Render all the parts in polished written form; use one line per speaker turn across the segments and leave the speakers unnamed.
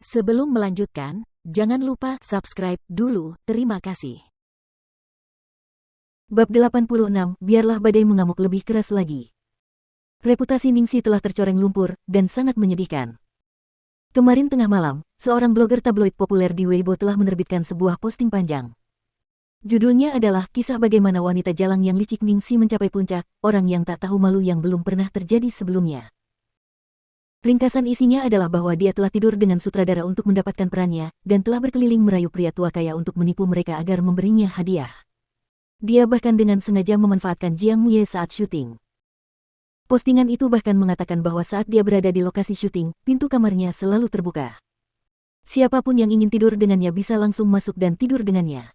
Sebelum melanjutkan, jangan lupa subscribe dulu, terima kasih.
Bab 86, biarlah badai mengamuk lebih keras lagi. Reputasi Ningsi telah tercoreng lumpur, dan sangat menyedihkan. Kemarin tengah malam, seorang blogger tabloid populer di Weibo telah menerbitkan sebuah posting panjang. Judulnya adalah kisah bagaimana wanita jalang yang licik Ningsi mencapai puncak, orang yang tak tahu malu yang belum pernah terjadi sebelumnya. Ringkasan isinya adalah bahwa dia telah tidur dengan sutradara untuk mendapatkan perannya, dan telah berkeliling merayu pria tua kaya untuk menipu mereka agar memberinya hadiah. Dia bahkan dengan sengaja memanfaatkan Jiang Muye saat syuting. Postingan itu bahkan mengatakan bahwa saat dia berada di lokasi syuting, pintu kamarnya selalu terbuka. Siapapun yang ingin tidur dengannya bisa langsung masuk dan tidur dengannya.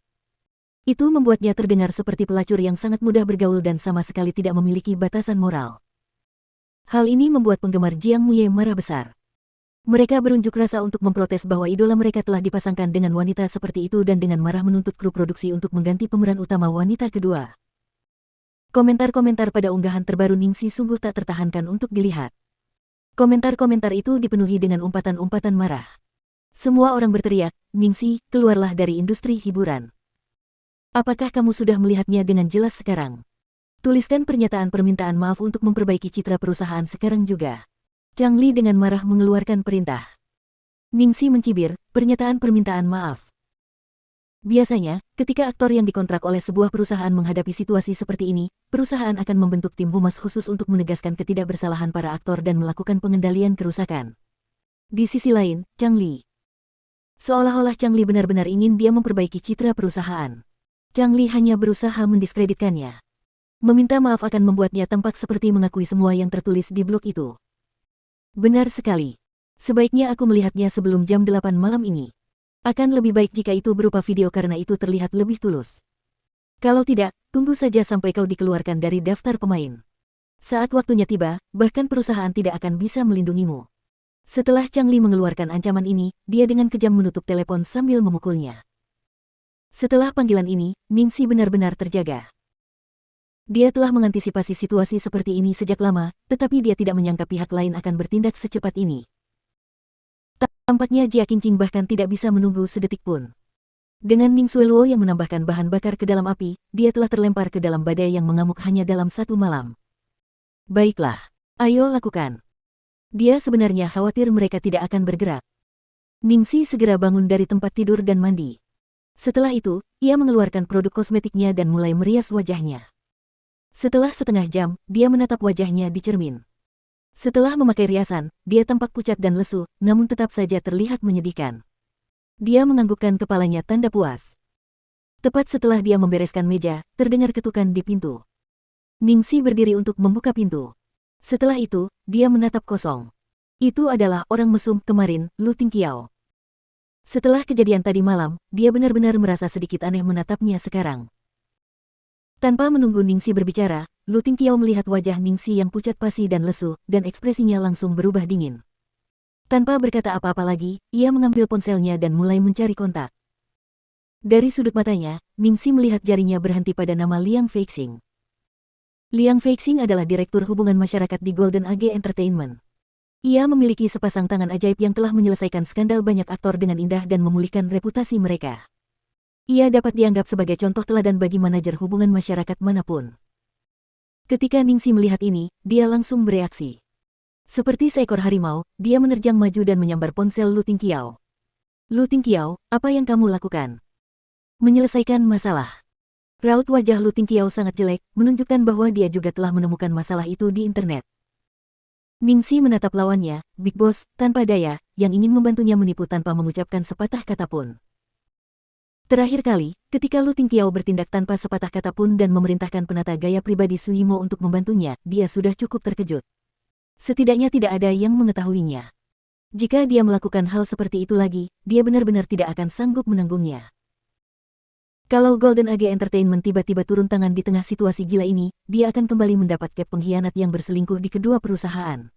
Itu membuatnya terdengar seperti pelacur yang sangat mudah bergaul dan sama sekali tidak memiliki batasan moral. Hal ini membuat penggemar Jiang Muye marah besar. Mereka berunjuk rasa untuk memprotes bahwa idola mereka telah dipasangkan dengan wanita seperti itu dan dengan marah menuntut kru produksi untuk mengganti pemeran utama wanita kedua. Komentar-komentar pada unggahan terbaru Ningsi sungguh tak tertahankan untuk dilihat. Komentar-komentar itu dipenuhi dengan umpatan-umpatan marah. Semua orang berteriak, "Ningsi, keluarlah dari industri hiburan. Apakah kamu sudah melihatnya dengan jelas sekarang? Tuliskan pernyataan permintaan maaf untuk memperbaiki citra perusahaan sekarang juga." Chang Li dengan marah mengeluarkan perintah. Ningsi mencibir, "Pernyataan permintaan maaf." Biasanya, ketika aktor yang dikontrak oleh sebuah perusahaan menghadapi situasi seperti ini, perusahaan akan membentuk tim humas khusus untuk menegaskan ketidakbersalahan para aktor dan melakukan pengendalian kerusakan. Di sisi lain, Chang Li. Seolah-olah Chang Li benar-benar ingin dia memperbaiki citra perusahaan. Chang Li hanya berusaha mendiskreditkannya. Meminta maaf akan membuatnya tampak seperti mengakui semua yang tertulis di blog itu. Benar sekali. Sebaiknya aku melihatnya sebelum jam 8 malam ini. Akan lebih baik jika itu berupa video karena itu terlihat lebih tulus. Kalau tidak, tunggu saja sampai kau dikeluarkan dari daftar pemain. Saat waktunya tiba, bahkan perusahaan tidak akan bisa melindungimu. Setelah Chang Li mengeluarkan ancaman ini, dia dengan kejam menutup telepon sambil memukulnya. Setelah panggilan ini, Ningsi benar-benar terjaga. Dia telah mengantisipasi situasi seperti ini sejak lama, tetapi dia tidak menyangka pihak lain akan bertindak secepat ini. Tampaknya Jia Qingqing bahkan tidak bisa menunggu sedetik pun. Dengan Ning Xueluo yang menambahkan bahan bakar ke dalam api, dia telah terlempar ke dalam badai yang mengamuk hanya dalam satu malam. Baiklah, ayo lakukan. Dia sebenarnya khawatir mereka tidak akan bergerak. Ningsi segera bangun dari tempat tidur dan mandi. Setelah itu, ia mengeluarkan produk kosmetiknya dan mulai merias wajahnya. Setelah setengah jam, dia menatap wajahnya di cermin. Setelah memakai riasan, dia tampak pucat dan lesu, namun tetap saja terlihat menyedihkan. Dia menganggukkan kepalanya tanda puas. Tepat setelah dia membereskan meja, terdengar ketukan di pintu. Ningsi berdiri untuk membuka pintu. Setelah itu, dia menatap kosong. Itu adalah orang mesum kemarin, Lu Tingqiao. Setelah kejadian tadi malam, dia benar-benar merasa sedikit aneh menatapnya sekarang. Tanpa menunggu Ningsi berbicara, Lu Tingqiao melihat wajah Ningsi yang pucat pasi dan lesu, dan ekspresinya langsung berubah dingin. Tanpa berkata apa-apa lagi, ia mengambil ponselnya dan mulai mencari kontak. Dari sudut matanya, Ningsi melihat jarinya berhenti pada nama Liang Feixing. Liang Feixing adalah direktur hubungan masyarakat di Golden Age Entertainment. Ia memiliki sepasang tangan ajaib yang telah menyelesaikan skandal banyak aktor dengan indah dan memulihkan reputasi mereka. Ia dapat dianggap sebagai contoh teladan bagi manajer hubungan masyarakat manapun. Ketika Ningsi melihat ini, dia langsung bereaksi. Seperti seekor harimau, dia menerjang maju dan menyambar ponsel Lu Tingqiao. "Lu Tingqiao, apa yang kamu lakukan?" "Menyelesaikan masalah." Raut wajah Lu Tingqiao sangat jelek, menunjukkan bahwa dia juga telah menemukan masalah itu di internet. Ningsi menatap lawannya, Big Boss, tanpa daya, yang ingin membantunya menipu tanpa mengucapkan sepatah kata pun. Terakhir kali, ketika Lu Tingqiao bertindak tanpa sepatah kata pun dan memerintahkan penata gaya pribadi Suimo untuk membantunya, dia sudah cukup terkejut. Setidaknya tidak ada yang mengetahuinya. Jika dia melakukan hal seperti itu lagi, dia benar-benar tidak akan sanggup menanggungnya. Kalau Golden Age Entertainment tiba-tiba turun tangan di tengah situasi gila ini, dia akan kembali mendapat cap pengkhianat yang berselingkuh di kedua perusahaan.